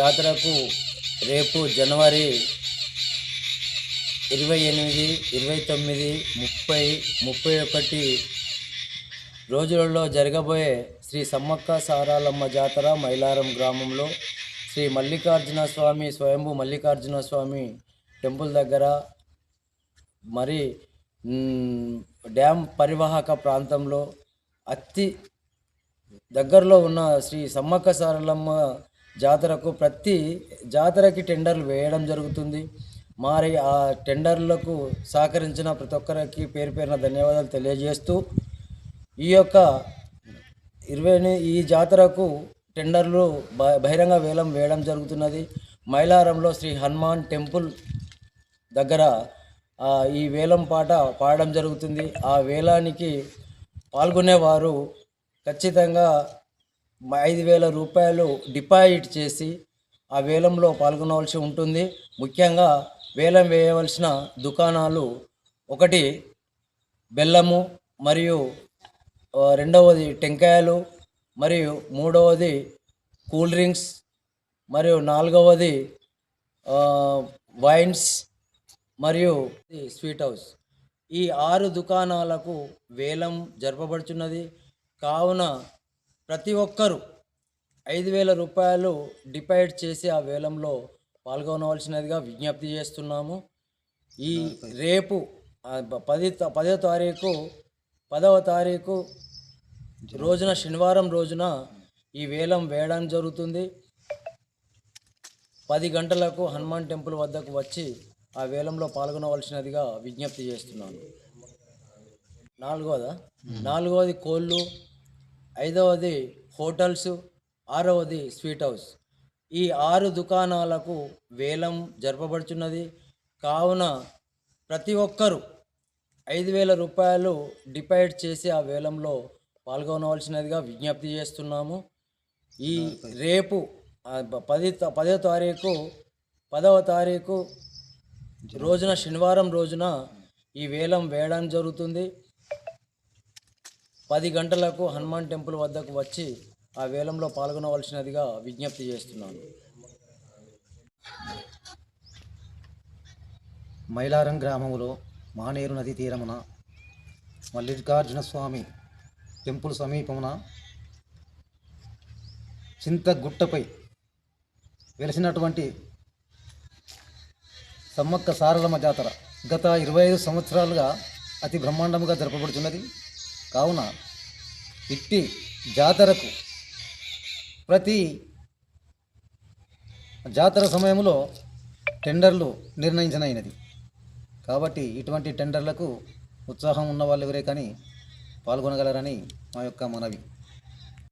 జాతరకు రేపు జనవరి 28, 29, 30, 31 రోజులలో జరగబోయే శ్రీ సమ్మక్క సారాలమ్మ జాతర మైలారం గ్రామంలో శ్రీ మల్లికార్జున స్వామి స్వయంభూ మల్లికార్జున స్వామి టెంపుల్ దగ్గర మరి డ్యామ్ పరివాహక ప్రాంతంలో అతి దగ్గరలో ఉన్న శ్రీ సమ్మక్క సారలమ్మ జాతరకు ప్రతి జాతరకి టెండర్లు వేయడం జరుగుతుంది. మరి ఆ టెండర్లకు సహకరించిన ప్రతి ఒక్కరికి పేరు పేరున ధన్యవాదాలు తెలియజేస్తూ ఈ యొక్క ఈ జాతరకు టెండర్లు బహిరంగ వేలం వేయడం జరుగుతున్నది. మైలారంలో శ్రీ హనుమాన్ టెంపుల్ దగ్గర ఈ వేలం పాట పాడడం జరుగుతుంది. ఆ వేలానికి పాల్గొనేవారు ఖచ్చితంగా 5,000 రూపాయలు డిపాజిట్ చేసి ఆ వేలంలో పాల్గొనవలసి ఉంటుంది. ముఖ్యంగా వేలం వేయవలసిన దుకాణాలు 1 బెల్లము మరియు 2వది టెంకాయలు మరియు 3వది కూల్ డ్రింక్స్ మరియు 4వది వైన్స్ మరియు స్వీట్ హౌస్. ఈ 6 దుకాణాలకు వేలం జరపబడుచున్నది. కావున ప్రతి ఒక్కరూ 5,000 రూపాయలు డిపాజిట్ చేసి ఆ వేలంలో పాల్గొనవలసినదిగా విజ్ఞప్తి చేస్తున్నాము. ఈ రేపు 10వ తారీఖు రోజున శనివారం రోజున ఈ వేలం వేయడం జరుగుతుంది. 10 గంటలకు హనుమాన్ టెంపుల్ వద్దకు వచ్చి ఆ వేలంలో పాల్గొనవలసినదిగా విజ్ఞప్తి చేస్తున్నాను. 4వది కోళ్ళు, 5వది హోటల్స్, 6వది స్వీట్ హౌస్. ఈ 6 దుకాణాలకు వేలం జరపబడుచున్నది. కావున ప్రతి ఒక్కరూ 5,000 రూపాయలు డిపాజిట్ చేసి ఆ వేలంలో పాల్గొనవలసినదిగా విజ్ఞప్తి చేస్తున్నాము. ఈ రేపు 10వ తారీఖు రోజున శనివారం రోజున ఈ వేలం వేయడం జరుగుతుంది. 10 గంటలకు హనుమాన్ టెంపుల్ వద్దకు వచ్చి ఆ వేలంలో పాల్గొనవలసినదిగా విజ్ఞప్తి చేస్తున్నాను. మైలారం గ్రామంలో మానేరు నది తీరమున మల్లికార్జున స్వామి టెంపుల్ సమీపమున చింతగుట్టపై వెలిసినటువంటి సమ్మక్క సారలమ్మ జాతర గత 25 సంవత్సరాలుగా అతి బ్రహ్మాండముగా జరపబడుతున్నది. కావున ఇట్టి జాతరకు ప్రతి జాతర సమయంలో టెండర్లు నిర్ణయించనైనది. కాబట్టి ఇటువంటి టెండర్లకు ఉత్సాహం ఉన్న వాళ్ళు ఎవరే కానీ పాల్గొనగలరని మా యొక్క మనవి.